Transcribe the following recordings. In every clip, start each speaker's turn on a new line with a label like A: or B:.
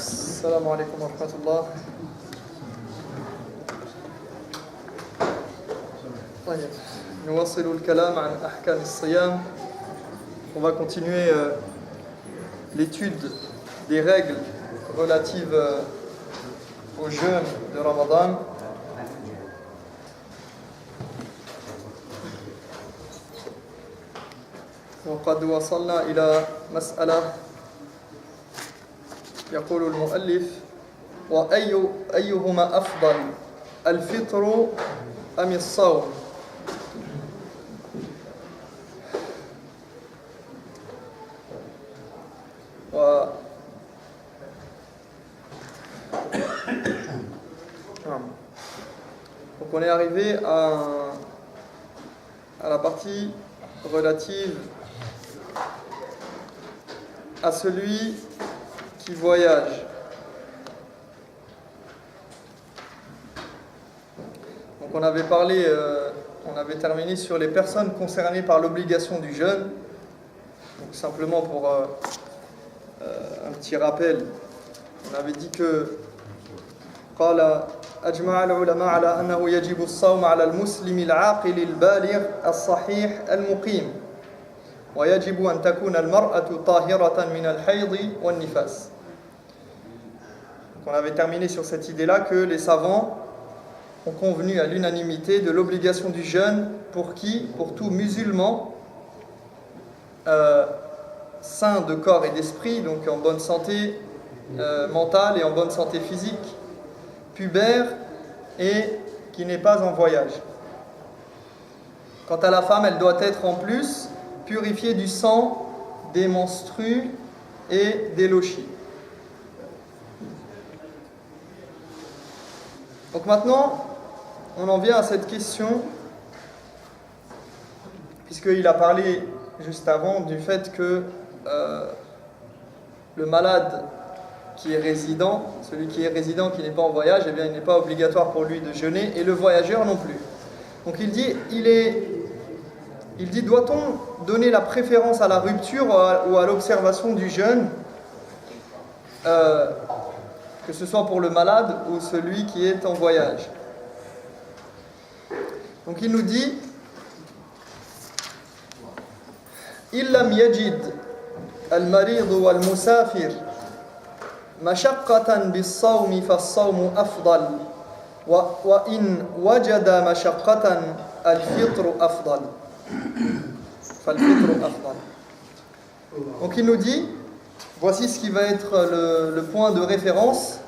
A: السلام عليكم ورحمة الله. طيب نواصل الكلام عن أحكام الصيام. On va continuer l'étude des règles relatives au jeûne de Ramadan. وقد وصلنا إلى مسألة يقول المؤلف: وأيهما أفضل الفطر أم الصوم؟ Donc on est arrivé à la partie relative à celui qui voyage. Donc on avait terminé sur les personnes concernées par l'obligation du jeûne. Donc simplement pour un petit rappel, on avait dit que قال أجمع العلماء على أنه يجب الصوم على المسلم العاقل البالغ الصحيح المقيم ويجب أن تكون المرأة طاهرة من الحيض والنفاس. On avait terminé sur cette idée-là que les savants ont convenu à l'unanimité de l'obligation du jeûne pour qui? Pour tout musulman sain de corps et d'esprit, donc en bonne santé mentale et en bonne santé physique, pubère et qui n'est pas en voyage. Quant à la femme, elle doit être en plus purifiée du sang, des menstrues et des lochis. Donc maintenant, on en vient à cette question, puisqu'il a parlé juste avant du fait que le malade qui est résident, celui qui est résident, qui n'est pas en voyage, eh bien il n'est pas obligatoire pour lui de jeûner, et le voyageur non plus. Donc il dit, doit-on donner la préférence à la rupture ou à l'observation du jeûne, que ce soit pour le malade ou celui qui est en voyage? Donc il nous dit: illam yajid al-marid wal-musafir مشقة بالصوم فالصوم أفضل وإن وجد مشقة الفطر أفضل فالفطر أفضل. Donc il nous dit, voici ce qui va être le point de référence.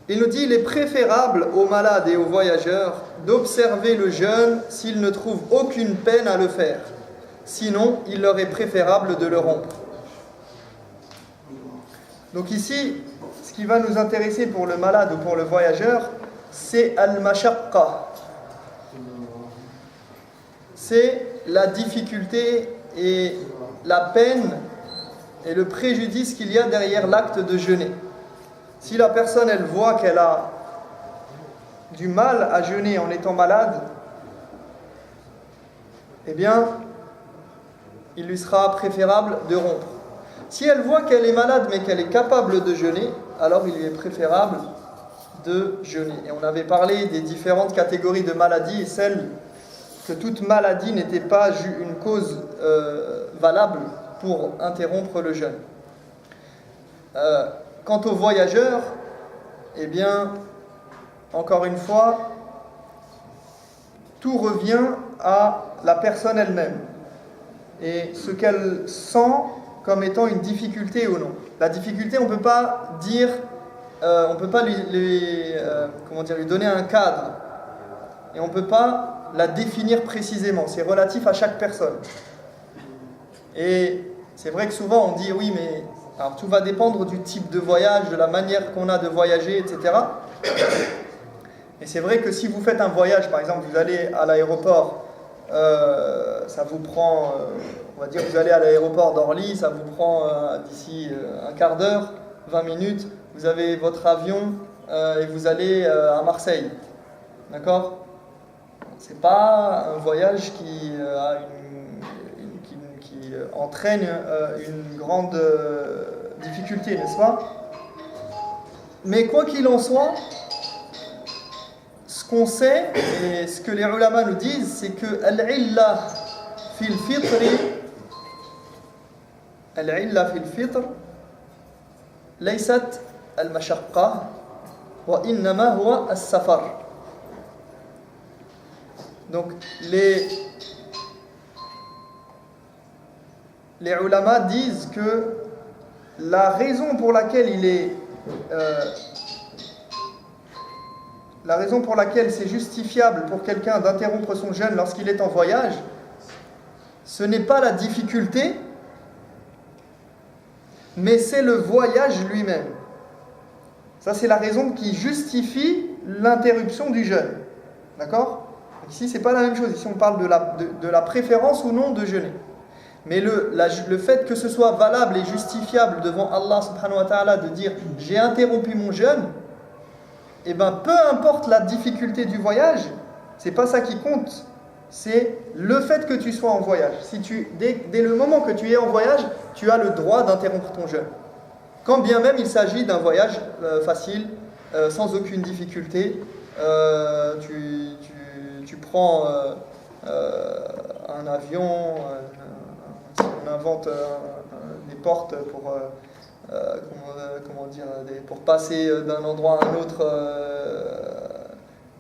A: Il nous dit: il est préférable aux malades et aux voyageurs d'observer le jeûne s'ils ne trouvent aucune peine à le faire. Sinon, il leur est préférable de le rompre. Donc ici, ce qui va nous intéresser pour le malade ou pour le voyageur, c'est al-mashaqqa. C'est la difficulté et la peine et le préjudice qu'il y a derrière l'acte de jeûner. Si la personne, elle voit qu'elle a du mal à jeûner en étant malade, eh bien, il lui sera préférable de rompre. Si elle voit qu'elle est malade mais qu'elle est capable de jeûner, alors il lui est préférable de jeûner. Et on avait parlé des différentes catégories de maladies et celle que toute maladie n'était pas une cause valable pour interrompre le jeûne. Quant aux voyageurs, eh bien, encore une fois, tout revient à la personne elle-même et ce qu'elle sent comme étant une difficulté ou non. La difficulté, on ne peut pas dire, on peut pas lui donner un cadre, et on ne peut pas la définir précisément. C'est relatif à chaque personne. Et c'est vrai que souvent on dit oui, mais alors tout va dépendre du type de voyage, de la manière qu'on a de voyager, etc. Et c'est vrai que si vous faites un voyage, par exemple, vous allez à l'aéroport, ça vous prend, on va dire, vous allez à l'aéroport d'Orly, ça vous prend d'ici un quart d'heure, 20 minutes, vous avez votre avion et vous allez à Marseille. D'accord ? C'est pas un voyage qui entraîne une grande difficulté, n'est-ce pas? Mais quoi qu'il en soit, ce qu'on sait et ce que les ulama nous disent, c'est que al-illa fil fitr laysat al-mashaqqa wa innama huwa as-safar. Donc les ulama disent que la raison pour laquelle c'est justifiable pour quelqu'un d'interrompre son jeûne lorsqu'il est en voyage, ce n'est pas la difficulté, mais c'est le voyage lui-même. Ça, c'est la raison qui justifie l'interruption du jeûne. D'accord? Ici, ce n'est pas la même chose. Ici, on parle de la préférence ou non de jeûner. Mais le fait que ce soit valable et justifiable devant Allah subhanahu wa ta'ala de dire « j'ai interrompu mon jeûne », eh bien, peu importe la difficulté du voyage, c'est pas ça qui compte. C'est le fait que tu sois en voyage. Dès le moment que tu es en voyage, tu as le droit d'interrompre ton jeûne. Quand bien même il s'agit d'un voyage facile, sans aucune difficulté, tu prends un avion, on invente des portes pour pour passer d'un endroit à un autre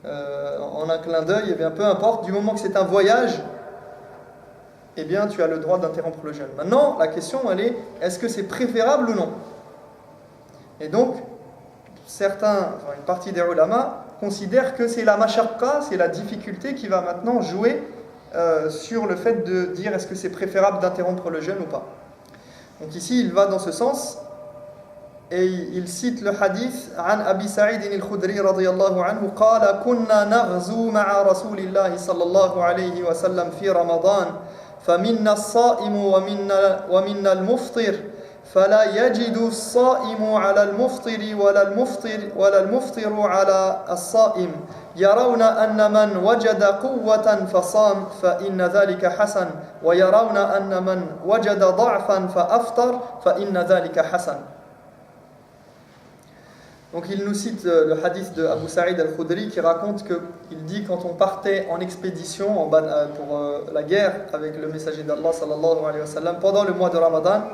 A: en un clin d'œil, et bien peu importe, du moment que c'est un voyage, eh bien tu as le droit d'interrompre le jeûne. Maintenant, la question elle est, est-ce que c'est préférable ou non? Et donc, une partie des ulama considèrent que c'est la mashaqqa, c'est la difficulté qui va maintenant jouer sur le fait de dire est-ce que c'est préférable d'interrompre le jeûne ou pas. Donc ici, il va dans ce sens. Et il cite le hadith عن أبي سعيد الخدري رضي الله عنه قال كنا نغزو مع رسول الله صلى الله عليه وسلم في رمضان فمنا الصائم ومنا المفطر فلا يجد الصائم على المفطر ولا المفطر على الصائم يرون أن من وجد قوة فصام فإن ذلك حسن ويرون أن من وجد ضعفا فأفطر فإن ذلك حسن. Donc il nous cite le hadith de Abu Sa'id al-Khudri qui raconte qu'il dit quand on partait en expédition pour la guerre avec le messager d'Allah sallallahu alayhi wa sallam pendant le mois de Ramadan.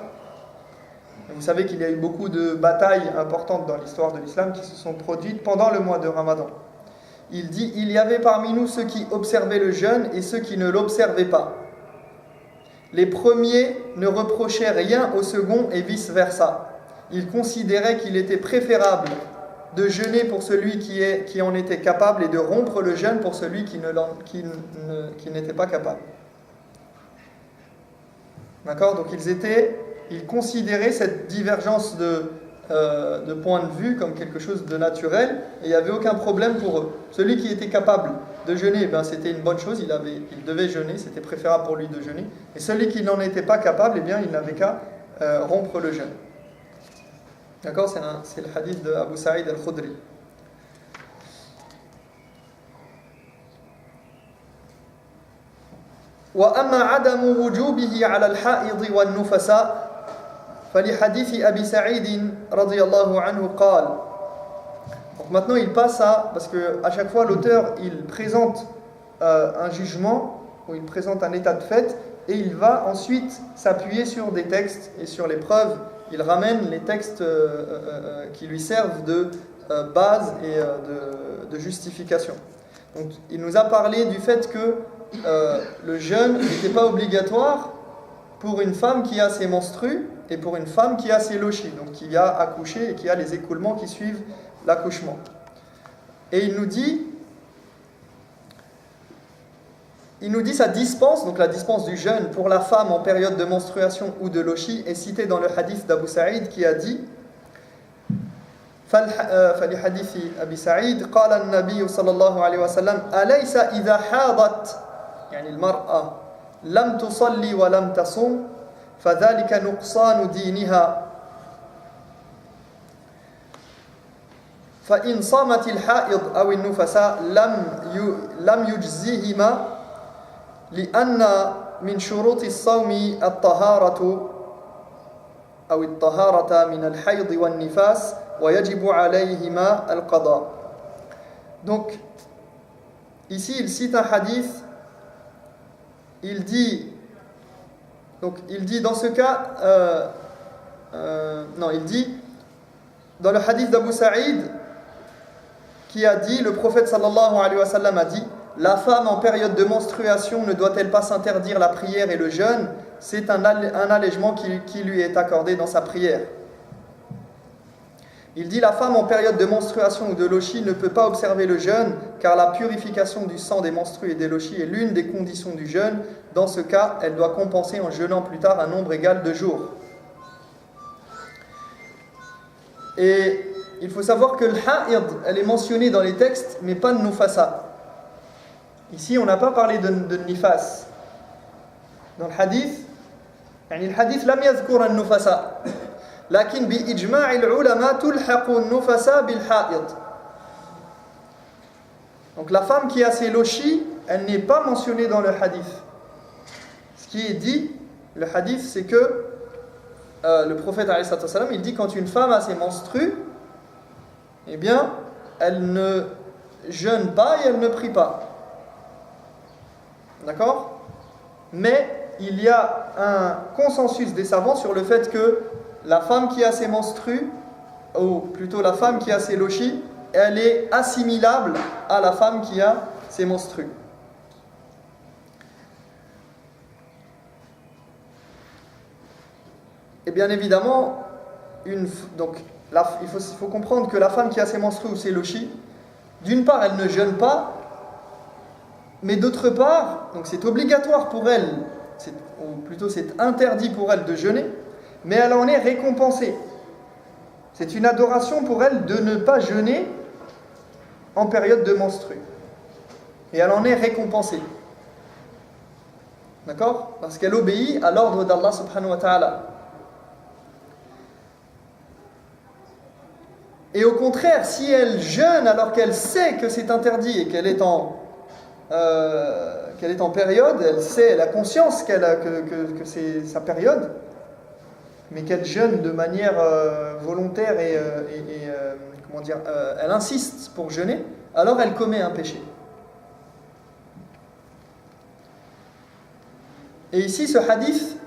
A: Vous savez qu'il y a eu beaucoup de batailles importantes dans l'histoire de l'islam qui se sont produites pendant le mois de Ramadan. Il dit il y avait parmi nous ceux qui observaient le jeûne et ceux qui ne l'observaient pas. Les premiers ne reprochaient rien aux seconds et vice-versa. Il considérait qu'il était préférable de jeûner pour celui qui en était capable et de rompre le jeûne pour celui qui n'était pas capable. D'accord? Donc ils considéraient cette divergence de point de vue comme quelque chose de naturel et il n'y avait aucun problème pour eux. Celui qui était capable de jeûner, ben, c'était une bonne chose, il devait jeûner, c'était préférable pour lui de jeûner. Et celui qui n'en était pas capable, eh bien, il n'avait qu'à rompre le jeûne. D'accord, c'est le hadith de Abu Sa'id al-Khudri. وأما عدم وجوبه على الحائض والنفساء فلحديث أبي سعيد رضي الله عنه قال. Donc maintenant il passe parce que à chaque fois l'auteur il présente un jugement ou il présente un état de fait et il va ensuite s'appuyer sur des textes et sur les preuves. Il ramène les textes qui lui servent de base et de justification. Donc, il nous a parlé du fait que le jeûne n'était pas obligatoire pour une femme qui a ses menstrues et pour une femme qui a ses lochis, donc qui a accouché et qui a les écoulements qui suivent l'accouchement. Et il nous dit sa dispense, donc la dispense du jeûne pour la femme en période de menstruation ou de lochi est citée dans le hadith d'Abu Sa'id qui a dit فلحديث أبي سعيد قال النبي صلى الله عليه وسلم أليس إذا حاضت يعني المرأة لم تصلي ولم تصوم فذلك نقصان دينها فإن صامت الحائض أو النفساء لم يجزيهما لأن من شروط الصوم الطهارة أو الطهارة من الحيض والنفاس ويجب عليهما القضاء. Donc ici il cite un hadith, il dit dans ce cas il dit dans le hadith d'Abu Saïd qui a dit, le prophète sallallahu alayhi wa sallam a dit: la femme en période de menstruation ne doit-elle pas s'interdire la prière et le jeûne? C'est un allègement qui lui est accordé dans sa prière. Il dit: la femme en période de menstruation ou de lochi ne peut pas observer le jeûne, car la purification du sang des menstrues et des lochis est l'une des conditions du jeûne. Dans ce cas, elle doit compenser en jeûnant plus tard un nombre égal de jours. Et il faut savoir que le ha'id, elle est mentionnée dans les textes, mais pas le nufasa. Ici, on n'a pas parlé de nifas. Dans le hadith, الحديث لم يذكر النفساء لكن بإجماع العلماء تلحق النفساء بالحائض. Donc la femme qui a ses lochis, elle n'est pas mentionnée dans le hadith. Ce qui est dit, le hadith, c'est que le prophète alayhi salam, il dit quand une femme a ses menstrues, eh bien, elle ne jeûne pas et elle ne prie pas. D'accord? Mais il y a un consensus des savants sur le fait que la femme qui a ses menstrues, ou plutôt la femme qui a ses lochis, elle est assimilable à la femme qui a ses menstrues. Et bien évidemment, il faut comprendre que la femme qui a ses menstrues ou ses lochis, d'une part, elle ne jeûne pas, mais d'autre part, donc c'est obligatoire pour elle, ou plutôt c'est interdit pour elle de jeûner, mais elle en est récompensée. C'est une adoration pour elle de ne pas jeûner en période de menstrues. Et elle en est récompensée. D'accord? Parce qu'elle obéit à l'ordre d'Allah subhanahu wa ta'ala. Et au contraire, si elle jeûne alors qu'elle sait que c'est interdit et qu'elle est en période, elle sait, elle a conscience que c'est sa période, mais qu'elle jeûne de manière volontaire elle insiste pour jeûner, alors elle commet un péché. Et ici, ce hadith,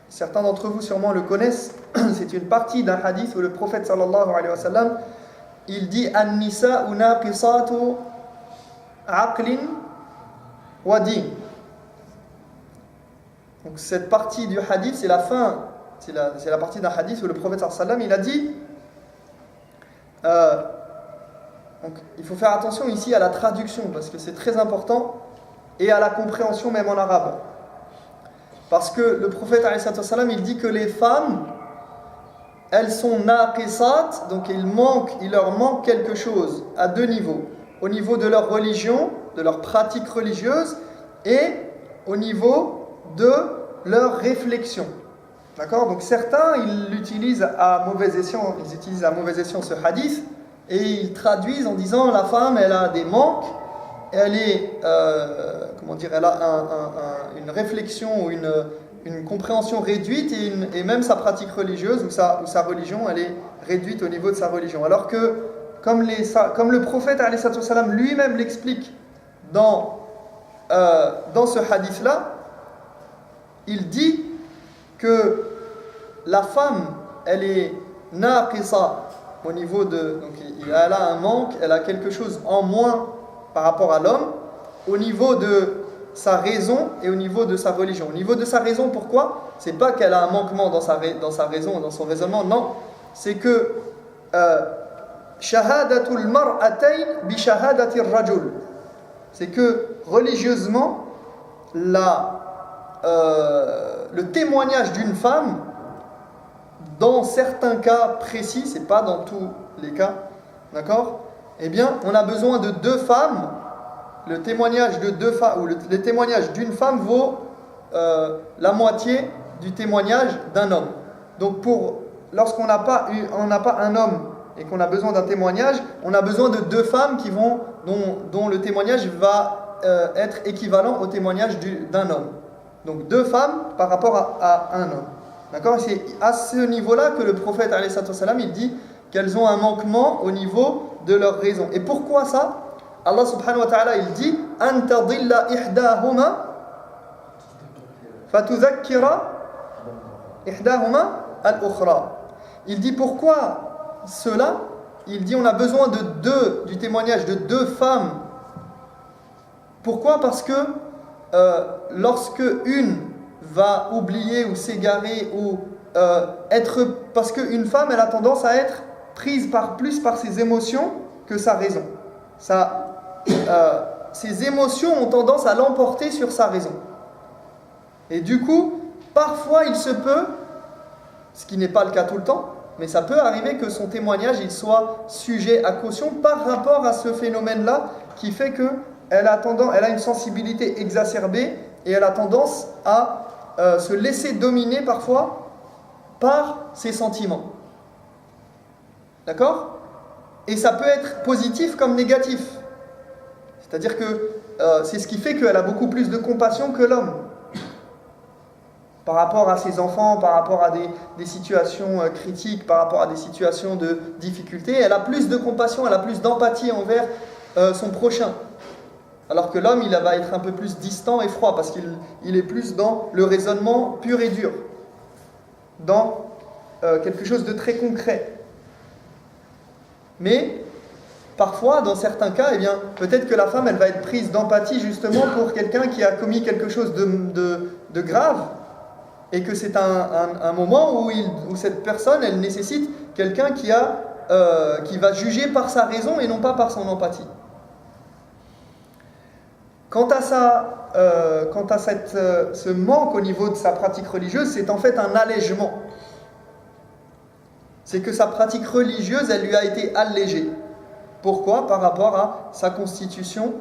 A: certains d'entre vous sûrement le connaissent, c'est une partie d'un hadith où le prophète sallallahu alayhi wa sallam, il dit « An-nisa'u naqisatu aqlin wa din ». Donc cette partie du hadith, c'est la fin, c'est la partie d'un hadith où le prophète sallallahu alayhi wa sallam, il a dit donc il faut faire attention ici à la traduction, parce que c'est très important, et à la compréhension même en arabe. Parce que le prophète alayhi salam, il dit que les femmes, elles sont naqisat, donc il leur manque quelque chose à deux niveaux. Au niveau de leur religion, de leur pratique religieuse, et au niveau de leur réflexion. D'accord? Donc certains, ils utilisent à mauvais escient ce hadith, et ils traduisent en disant la femme, elle a des manques, elle est, elle a une réflexion ou une compréhension réduite et même sa pratique religieuse ou sa religion, elle est réduite au niveau de sa religion. Alors que, comme le prophète alayhi salam lui-même l'explique dans ce hadith-là, il dit que la femme, elle est naqisa au niveau de... Donc elle a un manque, elle a quelque chose en moins par rapport à l'homme, au niveau de sa raison et au niveau de sa religion. Au niveau de sa raison, pourquoi? C'est pas qu'elle a un manquement dans sa raison, dans son raisonnement, non. C'est que shahadatul mar'atayn bi shahadatir rajul. C'est que religieusement, le témoignage d'une femme, dans certains cas précis, c'est pas dans tous les cas, d'accord? Eh bien, on a besoin de deux femmes. Le témoignage de deux femmes, ou le témoignage d'une femme vaut la moitié du témoignage d'un homme. Donc, lorsqu'on n'a pas un homme et qu'on a besoin d'un témoignage, on a besoin de deux femmes dont le témoignage va être équivalent au témoignage d'un homme. Donc, deux femmes par rapport à un homme. D'accord? C'est à ce niveau-là que le prophète alayhi salatu wassalam, il dit qu'elles ont un manquement au niveau de leur raison. Et pourquoi ça? Allah subhanahu wa ta'ala, il dit an tadilla ihdahuma fatudhakkira ihdahuma al-ukhra. Il dit pourquoi cela? Il dit on a besoin du témoignage de deux femmes. Pourquoi? Parce que lorsque une va oublier ou s'égarer ou parce qu'une femme, elle a tendance à être prise plus par ses émotions que sa raison. Ses émotions ont tendance à l'emporter sur sa raison. Et du coup, parfois il se peut, ce qui n'est pas le cas tout le temps, mais ça peut arriver que son témoignage il soit sujet à caution par rapport à ce phénomène-là qui fait qu'elle a une sensibilité exacerbée et elle a tendance à se laisser dominer parfois par ses sentiments. D'accord? Et ça peut être positif comme négatif. C'est-à-dire que c'est ce qui fait qu'elle a beaucoup plus de compassion que l'homme. Par rapport à ses enfants, par rapport à des situations critiques, par rapport à des situations de difficulté, elle a plus de compassion, elle a plus d'empathie envers son prochain. Alors que l'homme, il va être un peu plus distant et froid, parce qu'il est plus dans le raisonnement pur et dur, dans quelque chose de très concret. Mais parfois, dans certains cas, eh bien, peut-être que la femme, elle va être prise d'empathie justement pour quelqu'un qui a commis quelque chose de grave, et que c'est un moment où cette personne, elle nécessite quelqu'un qui va juger par sa raison et non pas par son empathie. Quant à ce manque au niveau de sa pratique religieuse, c'est en fait un allègement. C'est que sa pratique religieuse, elle lui a été allégée. Pourquoi? Par rapport à sa constitution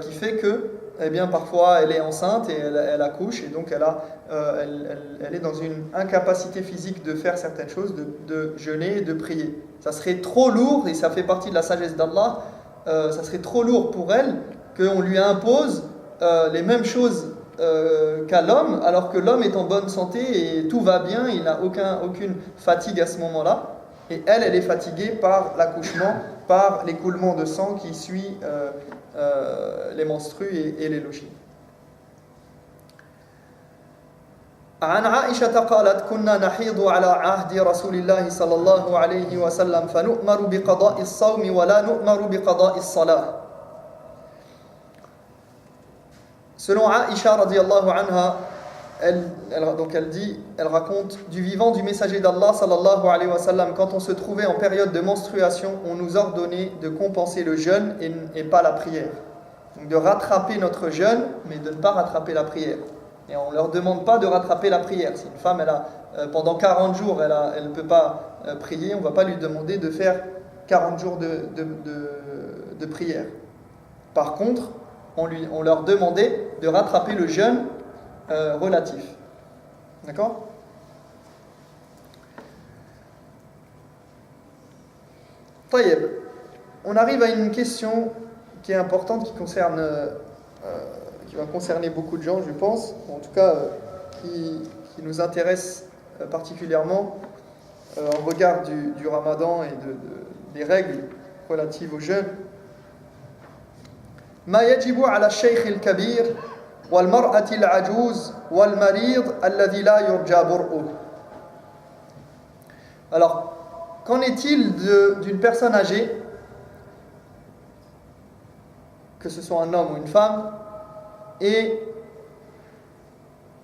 A: qui fait que, eh bien, parfois elle est enceinte et elle accouche et donc elle est dans une incapacité physique de faire certaines choses, de jeûner et de prier. Ça serait trop lourd, et ça fait partie de la sagesse d'Allah, ça serait trop lourd pour elle qu'on lui impose les mêmes choses qu'à l'homme, alors que l'homme est en bonne santé et tout va bien, il n'a aucune fatigue à ce moment-là. Et elle est fatiguée par l'accouchement, par l'écoulement de sang qui suit les menstrues et les logis. عن عائشة قالت كنا نحيض على عهد رسول الله صلى الله عليه وسلم فنؤمر بقضاء الصوم ولا نؤمر بقضاء الصلاة. Selon Aïcha radiyallahu anha, elle raconte du vivant du messager d'Allah sallallahu alayhi wa sallam, quand on se trouvait en période de menstruation, on nous ordonnait de compenser le jeûne et pas la prière. Donc de rattraper notre jeûne, mais de ne pas rattraper la prière. Et on ne leur demande pas de rattraper la prière. Si une femme, pendant 40 jours, elle ne peut pas prier, on ne va pas lui demander de faire 40 jours de prière. Par contre, on leur demandait de rattraper le jeûne relatif. D'accord? Taïeb. On arrive à une question qui est importante, qui va concerner beaucoup de gens, je pense, en tout cas qui nous intéresse particulièrement en regard du Ramadan et des règles relatives au jeûne. ما يجب على الشيخ الكبير والمرأة العجوز والمريض الذي لا يرجى برؤه. Alors, qu'en est-il d'une personne âgée, que ce soit un homme ou une femme, et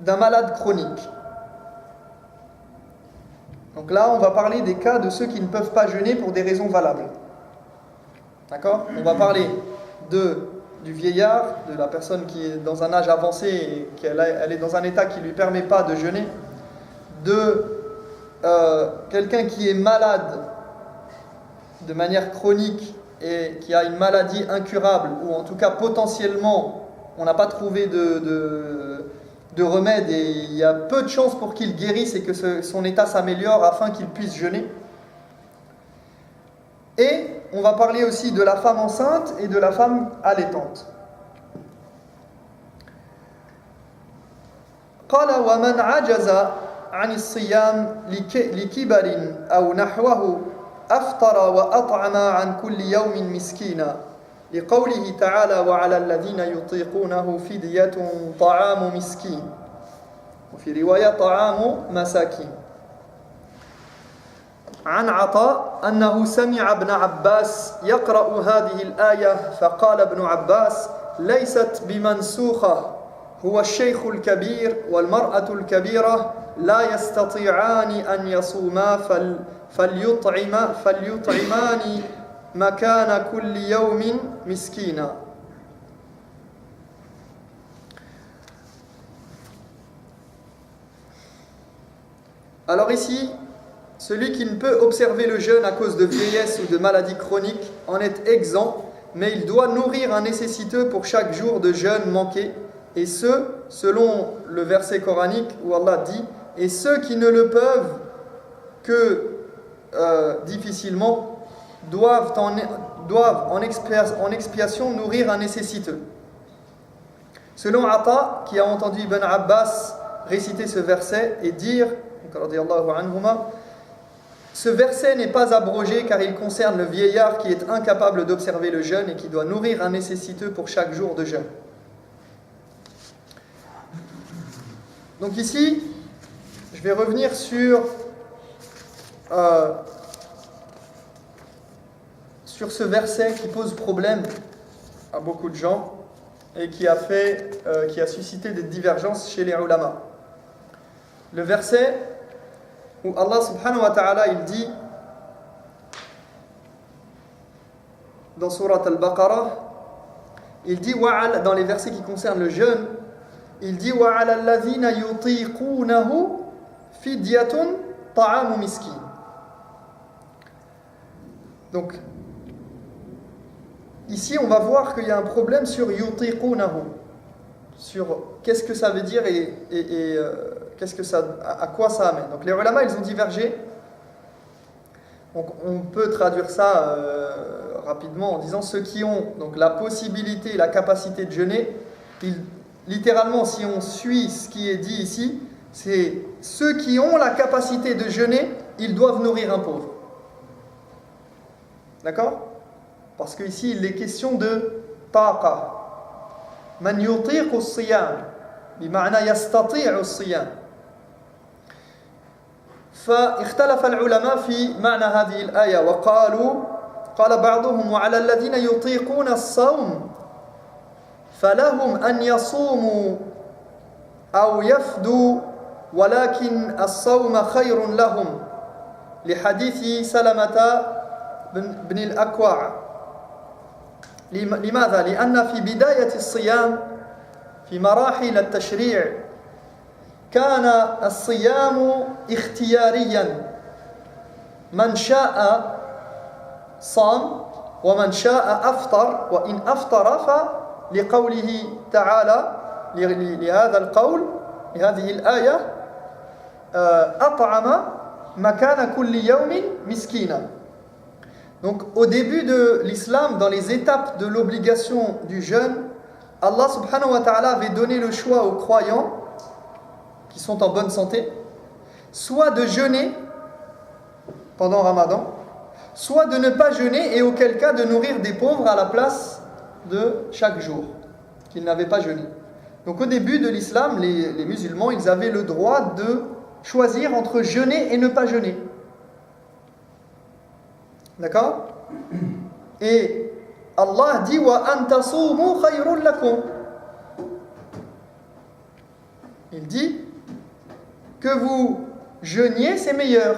A: d'un malade chronique? Donc là, on va parler des cas de ceux qui ne peuvent pas jeûner pour des raisons valables. D'accord? On va parler du vieillard, de la personne qui est dans un âge avancé et qu'elle est dans un état qui ne lui permet pas de jeûner, de quelqu'un qui est malade de manière chronique et qui a une maladie incurable, ou en tout cas potentiellement on n'a pas trouvé de remède et il y a peu de chances pour qu'il guérisse et que son état s'améliore afin qu'il puisse jeûner. Et on va parler aussi de la femme enceinte et de la femme allaitante. قال ومن عجز عن الصيام لكبر أو نحوه أفطر وأطعم عن كل يوم مسكينا لقوله تعالى وعلى الذين يطيقونه فدية طعام مسكين وفي رواية طعام مساكين عن عطاء أنه سمع ابن عباس يقرأ هذه الآية فقال ابن عباس ليست بمنسوخة هو الشيخ الكبير والمرأة الكبيرة لا يستطيعان أن يصوما فليطعمان مكان كل يوم مسكينا. Alors ici, celui qui ne peut observer le jeûne à cause de vieillesse ou de maladie chronique en est exempt, mais il doit nourrir un nécessiteux pour chaque jour de jeûne manqué, et ceux, selon le verset coranique où Allah dit, et ceux qui ne le peuvent que difficilement doivent en expiation nourrir un nécessiteux. Selon Ata, qui a entendu Ibn Abbas réciter ce verset et dire, ce verset n'est pas abrogé car il concerne le vieillard qui est incapable d'observer le jeûne et qui doit nourrir un nécessiteux pour chaque jour de jeûne. Donc ici, je vais revenir sur ce verset qui pose problème à beaucoup de gens et qui a suscité des divergences chez les ulama. Le verset où Allah subhanahu wa ta'ala il dit dans Surat Al-Baqarah, il dit dans les versets qui concernent le jeûne, il dit وَعَلَى الَّذِينَ يُطِيقُونَهُ فِدْيَةٌ طَعَامُ مِسْكِينٍ. Donc ici on va voir qu'il y a un problème sur yutiqunahu, sur qu'est-ce que ça veut dire et à quoi ça amène. Donc les ulama ils ont divergé. Donc on peut traduire ça rapidement en disant ceux qui ont donc la possibilité, la capacité de jeûner, littéralement si on suit ce qui est dit ici, c'est ceux qui ont la capacité de jeûner, ils doivent nourrir un pauvre. D'accord ? Parce qu'ici il est question de taqa. Man yutiqu as-siyam bima'na yastati'u as-siyam. فاختلف العلماء في معنى هذه الآية قال بعضهم وعلى الذين يطيقون الصوم فلهم أن يصوموا أو يفدوا ولكن الصوم خير لهم لحديث سلمة بن الأكوع. لماذا؟ لأن في بداية الصيام في مراحل التشريع كان الصيام اختياريا من شاء صام ومن شاء أفطر وإن أفطر فلقوله تعالى لهذا القول لهذه الآية أطعم مكان كل يوم مسكينا. Donc au début de l'islam, dans les étapes de l'obligation du jeûne, Allah subhanahu wa ta'ala avait donné le choix aux croyants qui sont en bonne santé, soit de jeûner pendant Ramadan, soit de ne pas jeûner et auquel cas de nourrir des pauvres à la place de chaque jour qu'ils n'avaient pas jeûné. Donc au début de l'islam, les musulmans, ils avaient le droit de choisir entre jeûner et ne pas jeûner. D'accord ? Et Allah dit wa antasumu khayrun lakum. Il dit que vous jeûniez, c'est meilleur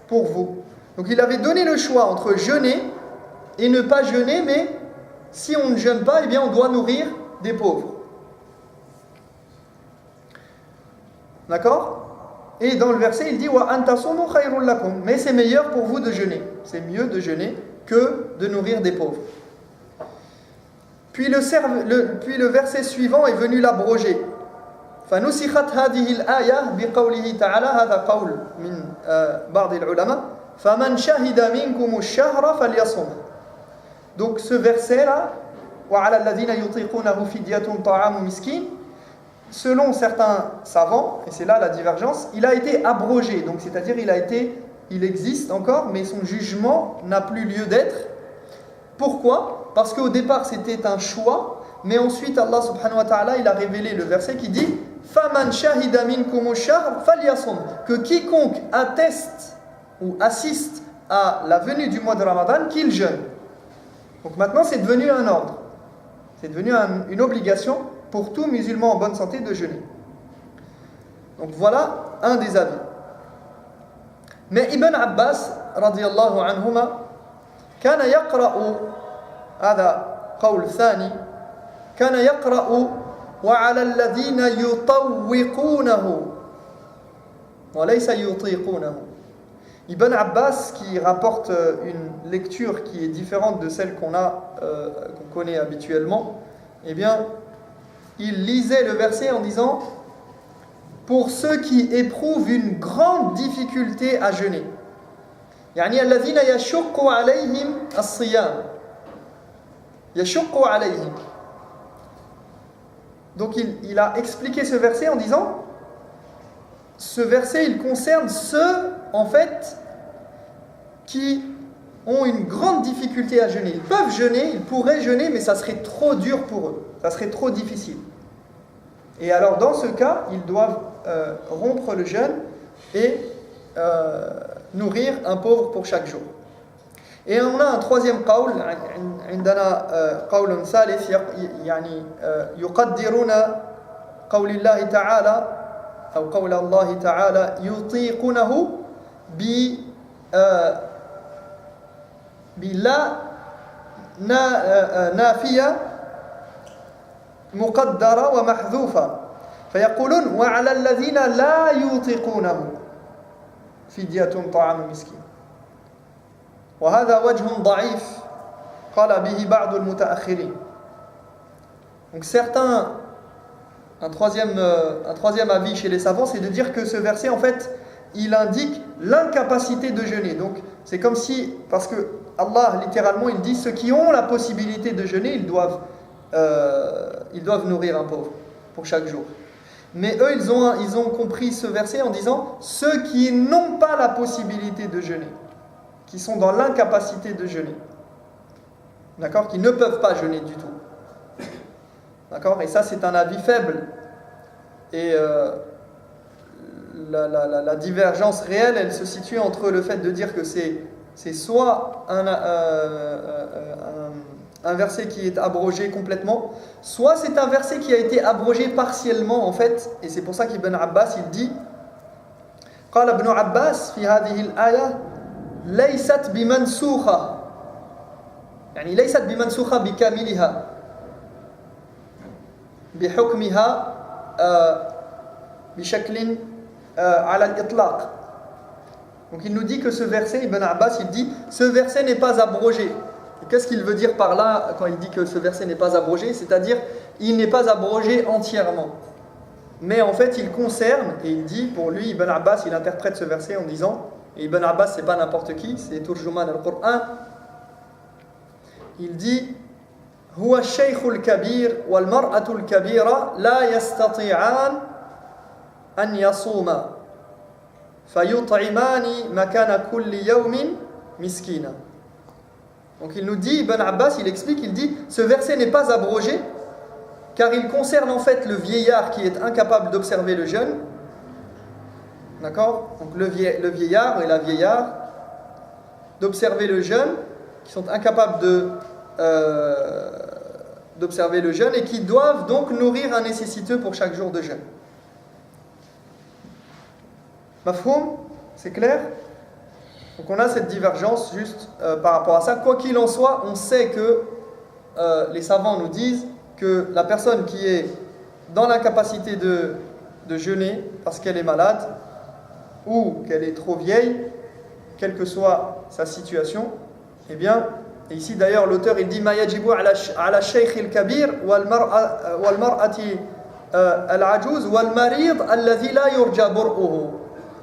A: pour vous. Donc il avait donné le choix entre jeûner et ne pas jeûner, mais si on ne jeûne pas, eh bien on doit nourrir des pauvres. D'accord ? Et dans le verset, il dit wa antasumu khayrun lakum, mais c'est meilleur pour vous de jeûner. C'est mieux de jeûner que de nourrir des pauvres. Puis le verset suivant est venu l'abroger. فنسخت هذه الآية بقوله تعالى هذا قول من بعض العلماء فمن شهد منكم الشهر فليصم. Donc ce verset là وعلى الذين يطيقونه فدية طعام مسكين, selon certains savants, et c'est là la divergence, il a été abrogé, donc c'est-à-dire il existe encore, mais son jugement n'a plus lieu d'être. Pourquoi? Parce qu'au départ c'était un choix, mais ensuite Allah subhanahu wa ta'ala il a révélé le verset qui dit Faman shahida minkum ash-shahr falyasum, que quiconque atteste ou assiste à la venue du mois de Ramadan, qu'il jeûne. Donc maintenant c'est devenu un ordre, c'est devenu une obligation pour tout musulman en bonne santé de jeûner. Donc voilà un des avis. Mais Ibn Abbas radiyallahu anhuma كان يقرأ هذا قول ثاني كان يقرأ وعلى الذين يطوقونه وليس يطيقونه. Ibn Abbas, qui rapporte une lecture qui est différente de celle qu'on connaît habituellement, eh bien, il lisait le verset en disant pour ceux qui éprouvent une grande difficulté à jeûner. يعني الذين يشق عليهم الصيام يشق عليهم. Donc il a expliqué ce verset en disant ce verset il concerne ceux en fait qui ont une grande difficulté à jeûner. Ils peuvent jeûner, ils pourraient jeûner, mais ça serait trop dur pour eux, ça serait trop difficile. Et alors dans ce cas, ils doivent rompre le jeûne et nourrir un pauvre pour chaque jour. Et on a un troisième qawl, عندنا قول ثالث يعني يقدرون قول الله تعالى أو قول الله تعالى يطيقونه بلا نافية مقدرة ومحذوفة فيقولون وعلى الذين لا يطيقونه فدية طعام مسكين وهذا وجه ضعيف قال به بعض المتأخرين. Donc certains, un troisième avis chez les savants, c'est de dire que ce verset en fait il indique l'incapacité de jeûner. Donc c'est comme si, parce que Allah littéralement il dit ceux qui ont la possibilité de jeûner ils doivent nourrir un pauvre pour chaque jour. Mais eux ils ont compris ce verset en disant ceux qui n'ont pas la possibilité de jeûner, qui sont dans l'incapacité de jeûner, d'accord, qui ne peuvent pas jeûner du tout, d'accord, et ça c'est un avis faible. Et la divergence réelle elle se situe entre le fait de dire que c'est soit un verset qui est abrogé complètement, soit c'est un verset qui a été abrogé partiellement en fait, et c'est pour ça qu'Ibn Abbas il dit قال ابن عباس في هذه الآية ليست بمنسوخة يعني ليست بمنسوخة بكاملها بحكمها بشكل على الإطلاق. Donc il nous dit que ce verset, Ibn Abbas il dit ce verset n'est pas abrogé. Et qu'est-ce qu'il veut dire par là quand il dit que ce verset n'est pas abrogé? C'est-à-dire il n'est pas abrogé entièrement, mais en fait il concerne, et il dit pour lui, Ibn Abbas il interprète ce verset en disant, et Ibn Abbas c'est pas n'importe qui, c'est Turjuman al-Qur'an, il dit هو الشيخ الكبير والمرأة الكبيرة لا يستطيعان أن يصوما فيطعمان مكان كل يوم مسكينا. Donc il nous dit, Ibn Abbas il explique, il dit ce verset n'est pas abrogé car il concerne en fait le vieillard qui est incapable d'observer le jeûne, d'accord, donc le vieillard et la vieillarde d'observer le jeûne, qui sont incapables d'observer le jeûne et qui doivent donc nourrir un nécessiteux pour chaque jour de jeûne. Mafhoum, c'est clair? Donc on a cette divergence juste par rapport à ça. Quoi qu'il en soit, on sait que les savants nous disent que la personne qui est dans l'incapacité de jeûner parce qu'elle est malade ou qu'elle est trop vieille, quelle que soit sa situation, eh bien, et ici d'ailleurs l'auteur il dit ma yajibu ala shaykh al-kabir wal mar'ati al-ajuz wal marid alladhi la yurja bur'uhu.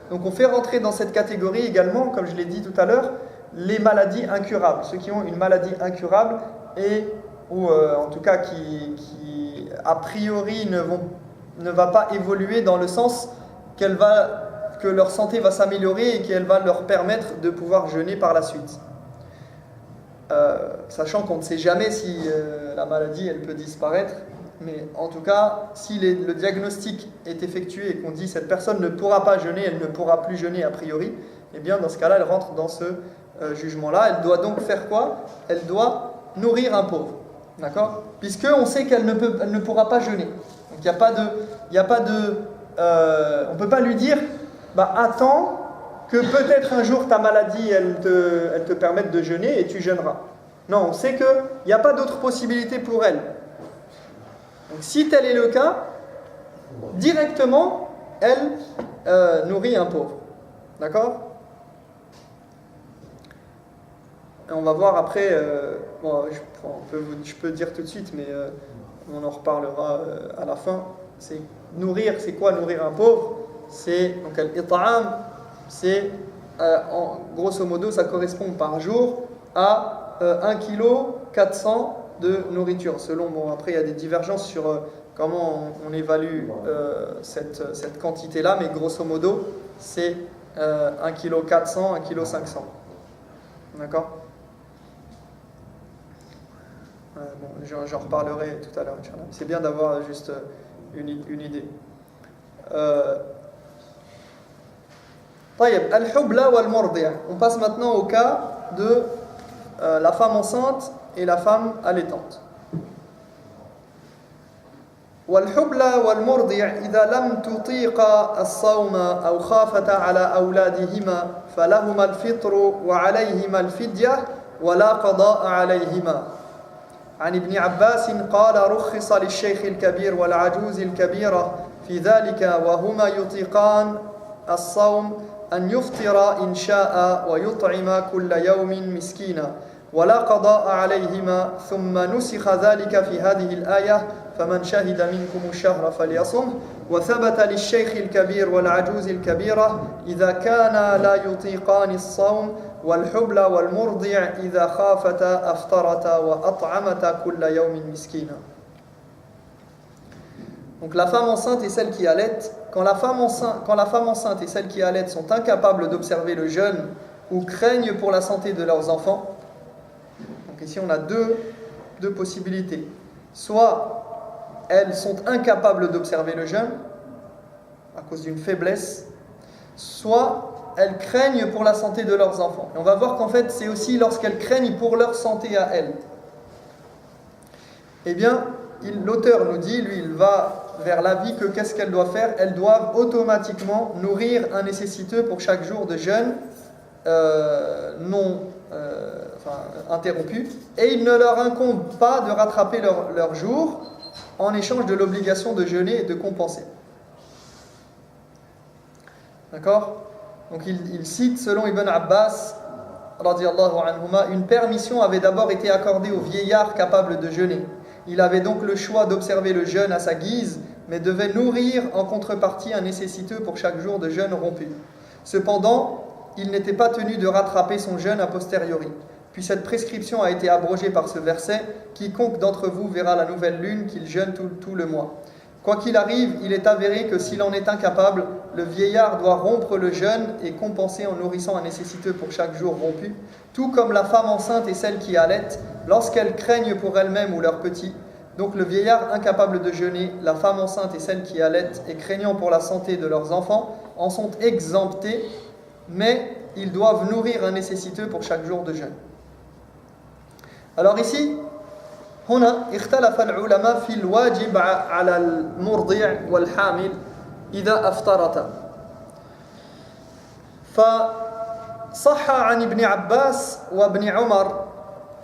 A: Donc on fait rentrer dans cette catégorie également, comme je l'ai dit tout à l'heure, les maladies incurables, ceux qui ont une maladie incurable et ou en tout cas qui a priori ne vont ne va pas évoluer dans le sens que leur santé va s'améliorer et qu'elle va leur permettre de pouvoir jeûner par la suite. Sachant qu'on ne sait jamais si la maladie elle peut disparaître, mais en tout cas, si le diagnostic est effectué et qu'on dit cette personne ne pourra pas jeûner, elle ne pourra plus jeûner a priori, eh bien dans ce cas-là, elle rentre dans ce jugement-là. Elle doit donc faire quoi? Elle doit nourrir un pauvre, d'accord? Puisqu'on sait qu'elle ne pourra pas jeûner. Donc il n'y a pas de, on ne peut pas lui dire, bah attends que peut-être un jour ta maladie elle te permette de jeûner et tu jeûneras. Non, on sait qu'il n'y a pas d'autre possibilité pour elle. Donc si tel est le cas, directement, elle nourrit un pauvre. D'accord? Et on va voir après, je peux dire tout de suite, mais on en reparlera à la fin. C'est quoi nourrir un pauvre? C'est donc al-it'am, c'est grosso modo ça correspond par jour à 1,4 kg de nourriture. Après il y a des divergences sur comment on évalue cette quantité-là, mais grosso modo c'est 1,4 kg, 1,5 kg. D'accord? J'en reparlerai tout à l'heure. C'est bien d'avoir juste une idée. Al-hubla wal-murdi'. On passe maintenant au cas de la femme enceinte et la femme allaitante. والحبلى والمرضع إذا لم تطيقا الصوم أو خافتا على أولادهما فلهما الفطر وعليهما الفدية ولا قضاء عليهما. عن ابن عباس قال رخص للشيخ الكبير والعجوز الكبيرة في ذلك وهما يطيقان الصوم أن يفطر إن شاء ويطعم كل يوم مسكينا ولا قضاء عليهما ثم نسخ ذلك في هذه الآية فمن شهد منكم الشهر فليصم وثبت للشيخ الكبير والعجوز الكبيرة إذا كانا لا يطيقان الصوم والحبلى والمرضع إذا خافتا أفطرتا وأطعمتا كل يوم مسكينا. Donc la femme enceinte et celle qui allaite, quand la femme enceinte et celle qui allaite sont incapables d'observer le jeûne ou craignent pour la santé de leurs enfants, donc ici on a deux possibilités. Soit elles sont incapables d'observer le jeûne à cause d'une faiblesse, soit elles craignent pour la santé de leurs enfants. Et on va voir qu'en fait c'est aussi lorsqu'elles craignent pour leur santé à elles. Eh bien, l'auteur nous dit, lui il va vers l'avis que qu'est-ce qu'elles doivent faire? Elles doivent automatiquement nourrir un nécessiteux pour chaque jour de jeûne interrompu, et il ne leur incombe pas de rattraper leur jour en échange de l'obligation de jeûner et de compenser. D'accord? Donc il cite, selon Ibn Abbas radiyallahu anhuma, une permission avait d'abord été accordée aux vieillards capables de jeûner. Il avait donc le choix d'observer le jeûne à sa guise, mais devait nourrir en contrepartie un nécessiteux pour chaque jour de jeûne rompu. Cependant, il n'était pas tenu de rattraper son jeûne a posteriori. Puis cette prescription a été abrogée par ce verset « Quiconque d'entre vous verra la nouvelle lune, qu'il jeûne tout le mois ». Quoi qu'il arrive, il est avéré que s'il en est incapable, le vieillard doit rompre le jeûne et compenser en nourrissant un nécessiteux pour chaque jour rompu, tout comme la femme enceinte et celle qui allaite, lorsqu'elles craignent pour elles-mêmes ou leurs petits. Donc le vieillard incapable de jeûner, la femme enceinte et celle qui allaite et craignant pour la santé de leurs enfants en sont exemptés, mais ils doivent nourrir un nécessiteux pour chaque jour de jeûne. Alors ici, هنا اختلف العلماء في الواجب على المرضع والحامل إذا أفطرتا. فصح عن ابن عباس وابن عمر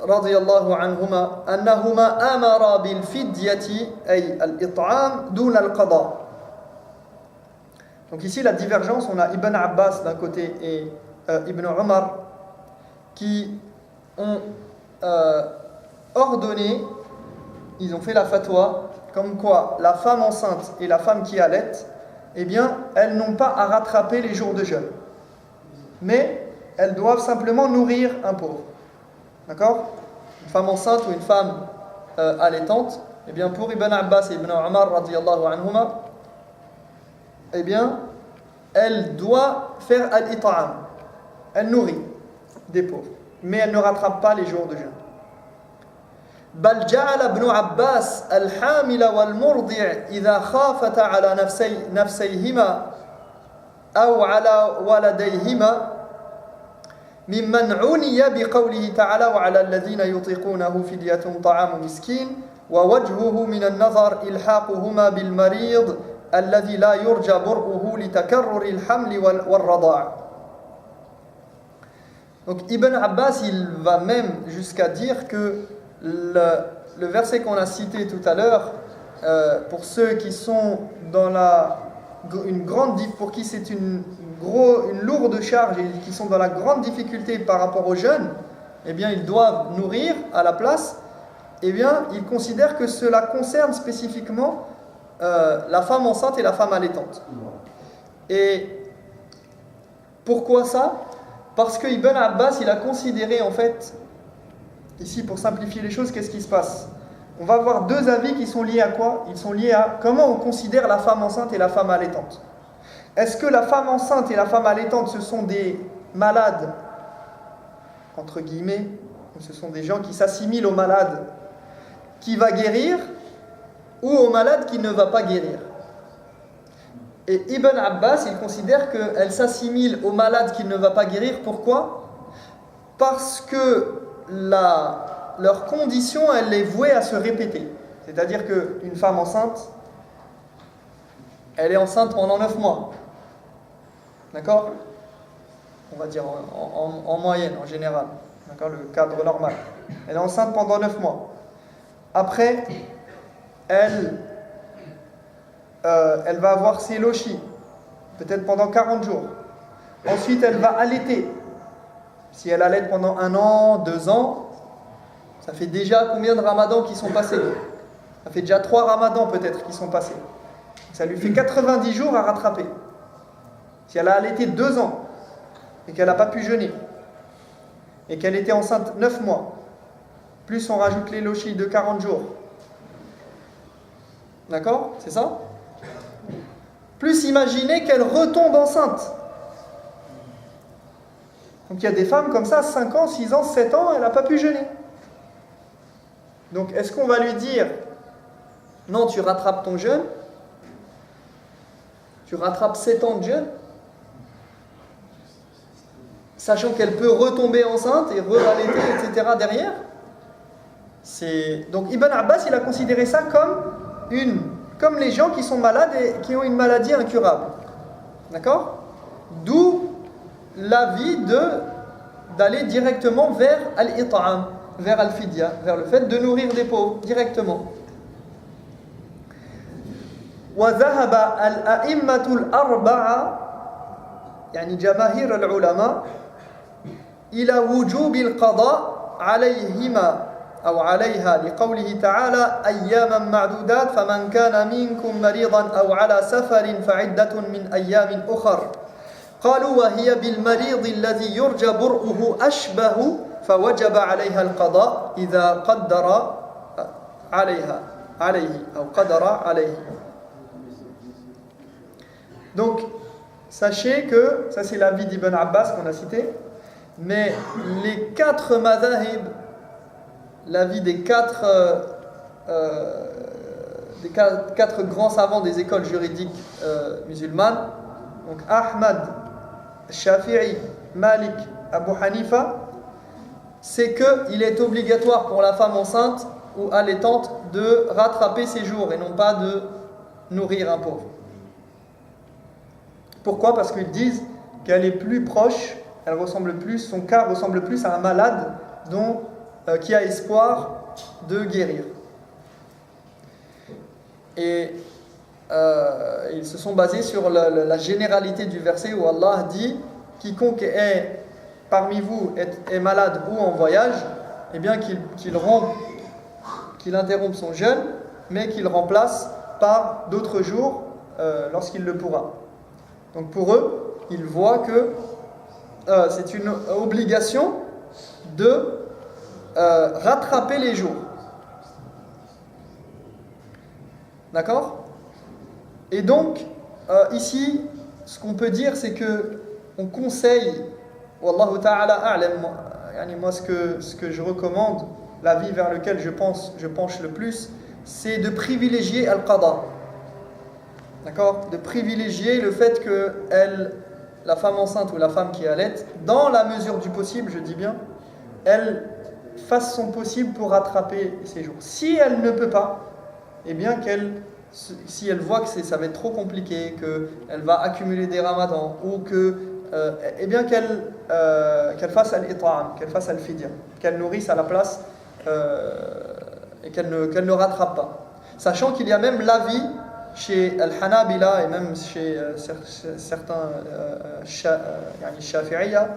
A: رضي الله عنهما أنهما أمرا بالفدية أي الإطعام دون القضاء. Donc ici la divergence, on a Ibn Abbas d'un côté et Ibn Omar qui ont ordonné, ils ont fait la fatwa comme quoi la femme enceinte et la femme qui allaite, eh bien elles n'ont pas à rattraper les jours de jeûne, mais elles doivent simplement nourrir un pauvre. D'accord? Une femme enceinte ou une femme allaitante, eh bien pour Ibn Abbas et Ibn Omar radiyallahu anhuma, eh bien, elle doit faire al-it'am. Elle nourrit des pauvres, mais elle ne rattrape pas les jours de jeûne. بل جعل ابن عباس الحامل والمرضع إذا خافتا على نفسيهما أو على ولديهما ممن عني بقوله تعالى وعلى الذين يطيقونه فدية طعام مسكين ووجهه من النظر إلحاقهما بالمريض الذي لا يرجى برؤه لتكرر الحمل والرضاع. Donc Ibn Abbas, il va même jusqu'à dire que le verset qu'on a cité tout à l'heure, pour ceux qui sont dans pour qui c'est une lourde charge et qui sont dans la grande difficulté par rapport aux jeunes, eh bien ils doivent nourrir à la place. Eh bien, il considère que cela concerne spécifiquement la femme enceinte et la femme allaitante. Et pourquoi ça? Parce que Ibn Abbas, il a considéré en fait, ici pour simplifier les choses, qu'est-ce qui se passe? On va avoir deux avis qui sont liés à quoi? Ils sont liés à comment on considère la femme enceinte et la femme allaitante. Est-ce que la femme enceinte et la femme allaitante, ce sont des malades, entre guillemets, ou ce sont des gens qui s'assimilent aux malades qui va guérir, ou aux malades qui ne va pas guérir? Et Ibn Abbas, il considère qu'elle s'assimile aux malades qui ne va pas guérir. Pourquoi? Parce que leur condition, elle est vouée à se répéter. C'est-à-dire qu'une femme enceinte, elle est enceinte pendant 9 mois. D'accord? On va dire en moyenne, en général. D'accord? Le cadre normal. Elle est enceinte pendant 9 mois. Après, elle va avoir ses lochis, peut-être pendant 40 jours. Ensuite, elle va allaiter. Si elle allaite pendant 1 an, 2 ans, ça fait déjà combien de ramadans qui sont passés? Ça fait déjà 3 ramadans peut-être qui sont passés. Ça lui fait 90 jours à rattraper. Si elle a allaité 2 ans et qu'elle n'a pas pu jeûner et qu'elle était enceinte 9 mois, plus on rajoute les lochis de 40 jours. D'accord? C'est ça? Plus imaginez qu'elle retombe enceinte. Donc il y a des femmes comme ça, 5 ans, 6 ans, 7 ans, elle n'a pas pu jeûner. Donc est-ce qu'on va lui dire non, tu rattrapes ton jeûne, tu rattrapes 7 ans de jeûne, sachant qu'elle peut retomber enceinte et re-allaiter, etc. derrière? Donc Ibn Abbas, il a considéré ça comme les gens qui sont malades et qui ont une maladie incurable. D'accord? D'où l'avis d'aller directement vers al-it'am, vers al-fidya, vers le fait de nourrir des pauvres directement. وذهب الأئمة الأربعة يعني جماهير العلماء إلى وجوب القضاء عليهما أو عليها لقوله تعالى أياما معدودات فمن كان منكم مريضا أو على سفر فعدة من أيام أخر قالوا وهي بالمريض الذي يرجى برؤه أشبه فوجب عليها القضاء إذا قدر عليه أو قدر عليه. Donc, sachez que, ça c'est l'avis d'Ibn Abbas qu'on a cité, mais les 4 madhahib, l'avis des 4 grands savants des écoles juridiques musulmanes, donc Ahmad, Shafi'i, Malik, Abu Hanifa, c'est qu'il est obligatoire pour la femme enceinte ou allaitante de rattraper ses jours et non pas de nourrir un pauvre. Pourquoi? Parce qu'ils disent qu'elle est plus proche, son cas ressemble plus à un malade qui a espoir de guérir. Et ils se sont basés sur la généralité du verset où Allah dit « Quiconque est parmi vous est malade ou en voyage, eh bien qu'il interrompe son jeûne, mais qu'il remplace par d'autres jours lorsqu'il le pourra. » Donc pour eux, ils voient que c'est une obligation de rattraper les jours. D'accord? Et donc, ici, ce qu'on peut dire, c'est que on conseille, Wallahu ta'ala a'lam, moi ce que je recommande, l'avis vers lequel je penche le plus, c'est de privilégier al-qada. D'accord? De privilégier le fait que la femme enceinte ou la femme qui allait, dans la mesure du possible, je dis bien, elle fasse son possible pour rattraper ses jours. Si elle ne peut pas, eh bien si elle voit que ça va être trop compliqué, qu'elle va accumuler des ramadans, ou eh bien qu'elle fasse al-it'am, qu'elle fasse al-fidya, qu'elle nourrisse à la place et qu'elle ne rattrape pas. Sachant qu'il y a même l'avis chez Al-Hanabila et même chez certains Shafi'iyya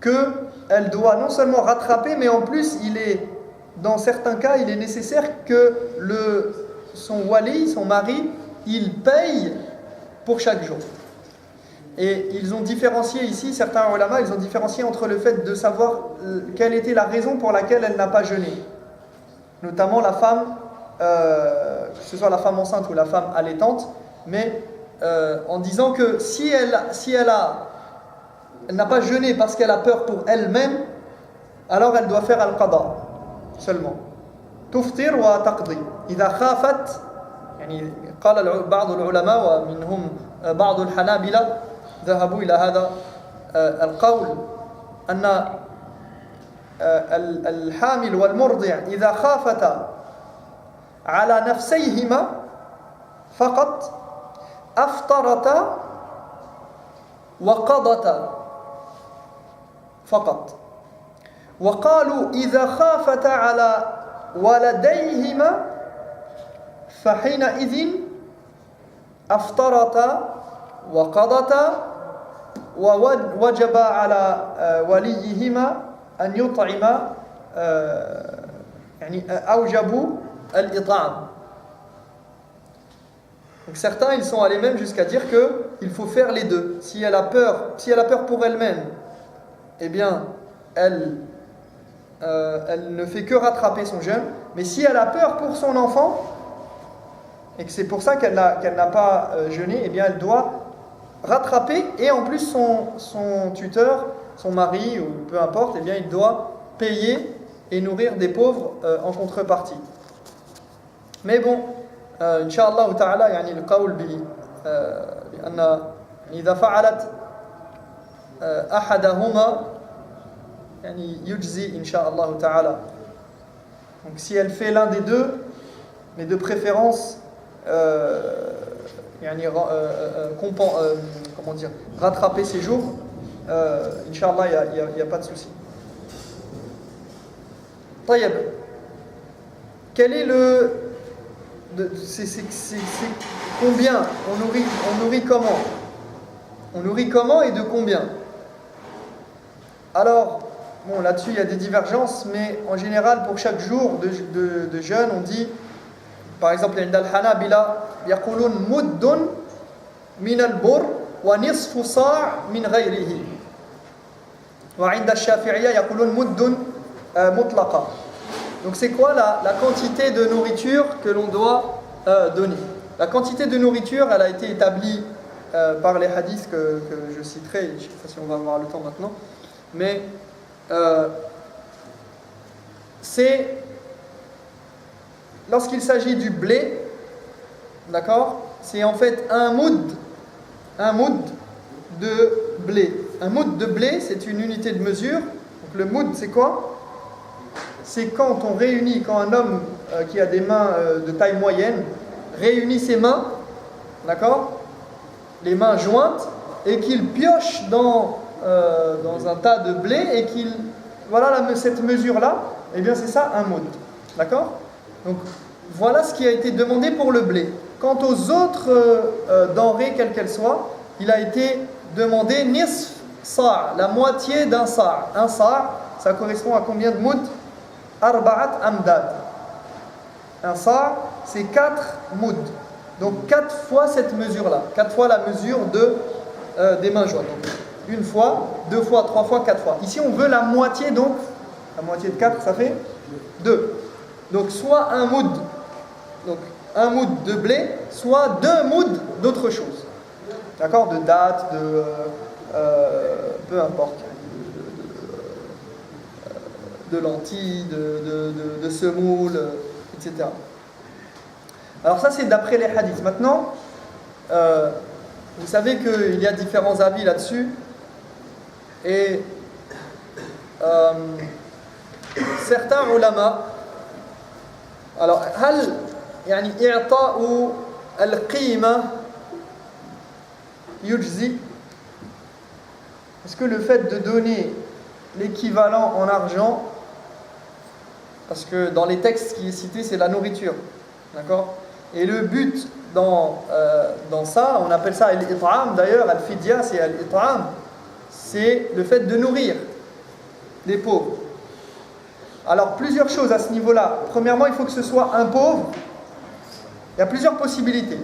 A: qu'elle doit non seulement rattraper, mais en plus dans certains cas il est nécessaire que son wali, son mari, il paye pour chaque jour. Et ils ont différencié ici, certains ulama, ils ont différencié entre le fait de savoir quelle était la raison pour laquelle elle n'a pas jeûné. Notamment la femme, que ce soit la femme enceinte ou la femme allaitante, mais en disant que si elle n'a pas jeûné parce qu'elle a peur pour elle-même, alors elle doit faire al-qada seulement. Tuftir wa taqdi. إذا خافت يعني قال بعض العلماء ومنهم بعض الحنابلة ذهبوا إلى هذا القول أن الحامل والمرضع إذا خافتا على نفسيهما فقط أفطرتا وقضتا فقط. وقالوا إذا خافتا على ولديهما فحينئذ أفطرتا وقضتا ووجب على وليهما أن يطعما يعني أوجبوا الإطعام. Donc certains ils sont allés même jusqu'à dire qu'il faut faire les deux. Si elle a peur pour elle-même, eh bien elle ne fait que rattraper son jeûne. Mais si elle a peur pour son enfant et que c'est pour ça qu'elle n'a pas jeûné, eh bien elle doit rattraper, et en plus son tuteur, son mari ou peu importe, eh bien il doit payer et nourrir des pauvres en contrepartie. Mais bon, Inch'Allah ta'ala, يعني القول بأن إذا فعلت أحدهما يعني يجزي إنشاء ta'ala. Donc si elle fait l'un des deux, mais de préférence comment dire, rattraper ses jours, Inch'Allah il n'y a pas de souci. طيب, quel est c'est combien on nourrit comment? On nourrit comment et de combien? Alors, bon, là-dessus il y a des divergences, mais en général pour chaque jour de jeûne on dit, par exemple, عند الحنابلة يقولون مد من البر ونصف صاع من غيره. وعند الشافعية يقولون مد مطلقة. Donc c'est quoi la quantité de nourriture que l'on doit donner? La quantité de nourriture, elle a été établie par les hadiths que je citerai, je ne sais pas si on va avoir le temps maintenant, mais c'est lorsqu'il s'agit du blé, d'accord, c'est en fait un moud de blé. Un moud de blé, c'est une unité de mesure. Donc le moud, c'est quoi? C'est quand un homme qui a des mains de taille moyenne réunit ses mains, d'accord, les mains jointes, et qu'il pioche dans un tas de blé, et cette mesure-là, eh bien c'est ça un moud, d'accord? Donc voilà ce qui a été demandé pour le blé. Quant aux autres denrées, quelles qu'elles soient, il a été demandé nisf sa', la moitié d'un sa'. Un sa', ça correspond à combien de moud? Arba'at amdad. Un sa', c'est 4 moud. Donc 4 fois cette mesure-là. 4 fois la mesure des mains jointes. Donc, une fois, 2 fois, 3 fois, 4 fois. Ici, on veut la moitié, donc la moitié de 4, ça fait 2. Donc soit un moud. Donc un moud de blé, soit 2 mouds d'autre chose. D'accord? De dattes, peu importe. De lentilles, de semoule, etc. Alors ça c'est d'après les hadiths. Maintenant, vous savez qu'il y a différents avis là-dessus. Et certains ulama, alors هل يعني إعطاء القيمة يجزي? Est-ce que le fait de donner l'équivalent en argent, parce que dans les textes qui est cité c'est la nourriture, d'accord? Et le but dans ça, on appelle ça al-it'am d'ailleurs, al-fidya c'est al-it'am, c'est le fait de nourrir les pauvres. Alors plusieurs choses à ce niveau-là. Premièrement, il faut que ce soit un pauvre. Il y a plusieurs possibilités.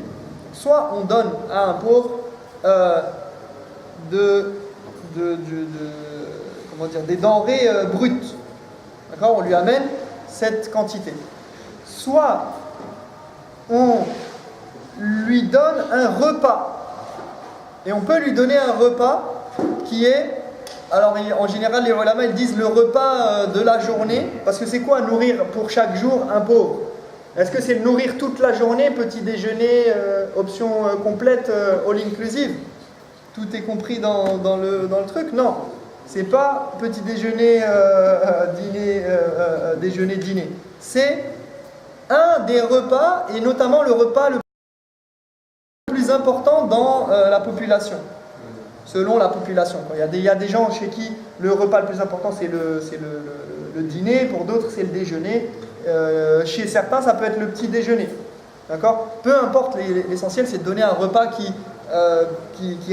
A: Soit on donne à un pauvre comment dire, des denrées brutes. D'accord? On lui amène cette quantité. Soit on lui donne un repas. Et on peut lui donner un repas qui est... Alors en général les ulama ils disent le repas de la journée. Parce que c'est quoi nourrir pour chaque jour un pauvre? Est-ce que c'est nourrir toute la journée, petit déjeuner, option complète, all inclusive? Tout est compris dans le truc? Non. C'est pas petit déjeuner, dîner, déjeuner, dîner. C'est un des repas, et notamment le repas le plus important dans la population, selon la population. Il y a des gens chez qui le repas le plus important c'est le dîner, pour d'autres c'est le déjeuner, chez certains ça peut être le petit déjeuner. D'accord? Peu importe, l'essentiel c'est de donner un repas qui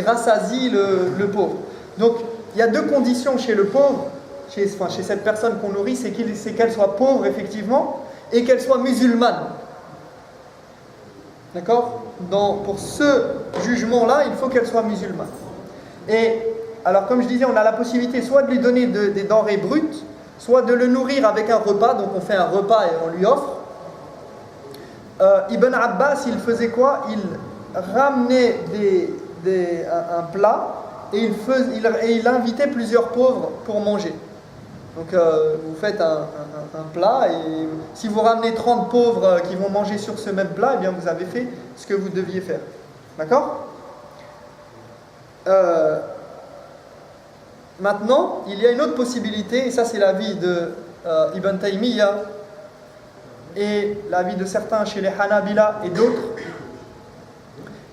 A: rassasie le pauvre. Donc il y a deux conditions chez le pauvre, chez cette personne qu'on nourrit, c'est qu'elle soit pauvre effectivement et qu'elle soit musulmane. D'accord? Pour ce jugement-là, il faut qu'elle soit musulmane. Et alors, comme je disais, on a la possibilité soit de lui donner des denrées brutes, soit de le nourrir avec un repas. Donc, on fait un repas et on lui offre. Ibn Abbas, il faisait quoi? Il ramenait un plat et il invitait plusieurs pauvres pour manger. Donc vous faites un plat et si vous ramenez 30 pauvres qui vont manger sur ce même plat, eh bien vous avez fait ce que vous deviez faire. D'accord? Maintenant, il y a une autre possibilité, et ça c'est l'avis de Ibn Taymiyyah et l'avis de certains chez les Hanabila et d'autres,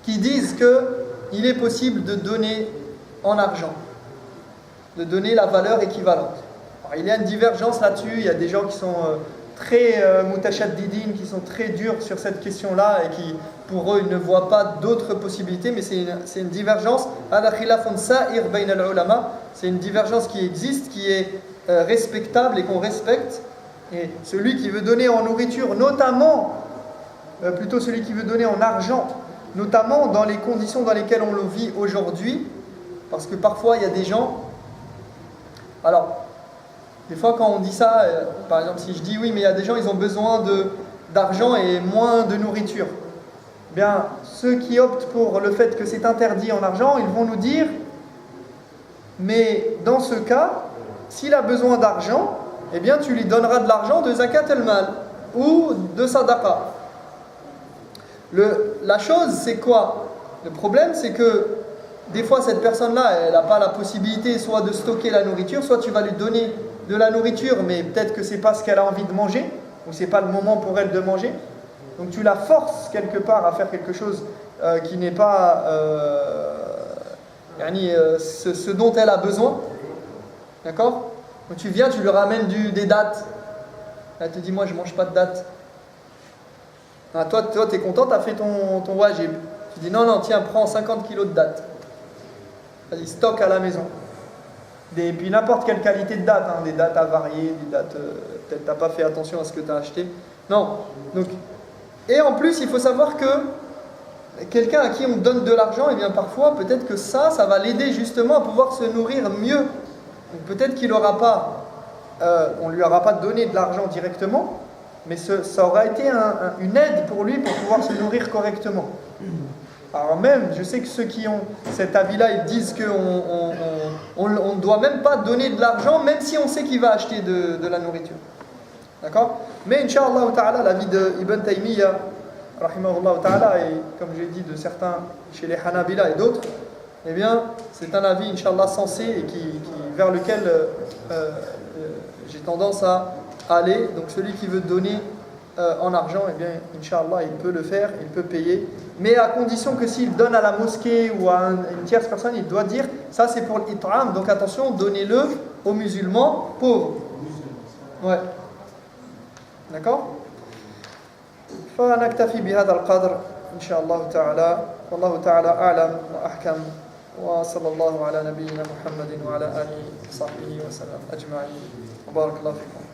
A: qui disent qu'il est possible de donner en argent, de donner la valeur équivalente. Alors, il y a une divergence là-dessus, il y a des gens qui sont très mutashaddidin, qui sont très durs sur cette question-là et qui, pour eux, ils ne voient pas d'autres possibilités, mais c'est une divergence. C'est une divergence qui existe, qui est respectable et qu'on respecte. Et celui qui veut donner en nourriture, notamment, plutôt celui qui veut donner en argent, notamment dans les conditions dans lesquelles on le vit aujourd'hui, parce que parfois il y a des gens... Alors, des fois quand on dit ça, par exemple si je dis oui mais il y a des gens ils ont besoin d'argent et moins de nourriture, bien ceux qui optent pour le fait que c'est interdit en argent, ils vont nous dire mais dans ce cas, s'il a besoin d'argent, eh bien tu lui donneras de l'argent de zakat al-mal ou de sadaqa. La chose c'est quoi? Le problème c'est que des fois cette personne-là elle n'a pas la possibilité soit de stocker la nourriture, soit tu vas lui donner de la nourriture mais peut-être que c'est pas ce qu'elle a envie de manger ou c'est pas le moment pour elle de manger, donc tu la forces quelque part à faire quelque chose qui n'est pas ce dont elle a besoin. D'accord? Donc tu viens, tu lui ramènes des dattes, elle te dit moi je mange pas de dattes. Ah, toi tu es content, tu as fait ton wajib, tu dis non tiens prends 50 kilos de dattes, vas-y stocke à la maison. Et puis n'importe quelle qualité de dates, des dates avariées, des dates peut-être tu n'as pas fait attention à ce que tu as acheté. Non. Donc, et en plus il faut savoir que quelqu'un à qui on donne de l'argent, et bien parfois peut-être que ça va l'aider justement à pouvoir se nourrir mieux. Donc peut-être qu'il n'aura pas, on ne lui aura pas donné de l'argent directement, mais ça aura été une aide pour lui pour pouvoir se nourrir correctement. Alors même, je sais que ceux qui ont cet avis-là, ils disent qu'on ne doit même pas donner de l'argent, même si on sait qu'il va acheter de la nourriture. D'accord? Mais Inch'Allah ta'ala, l'avis d'Ibn Taymiyyah, rahimahullah ta'ala, et comme j'ai dit de certains chez les Hanabila et d'autres, eh bien, c'est un avis, Inch'Allah, sensé et vers lequel j'ai tendance à aller. Donc celui qui veut donner en argent, eh bien, Inch'Allah, il peut le faire, il peut payer. Mais à condition que s'il donne à la mosquée ou à une tierce personne, il doit dire, ça c'est pour l'it'am, donc attention, donnez-le aux musulmans pauvres. Ouais. D'accord? فنكتفي بهذا القدر إن شاء الله تعالى والله تعالى أعلم وأحكم وصلى الله على نبينا محمد وعلى آله وصحبه وسلم أجمعين وبارك الله فيكم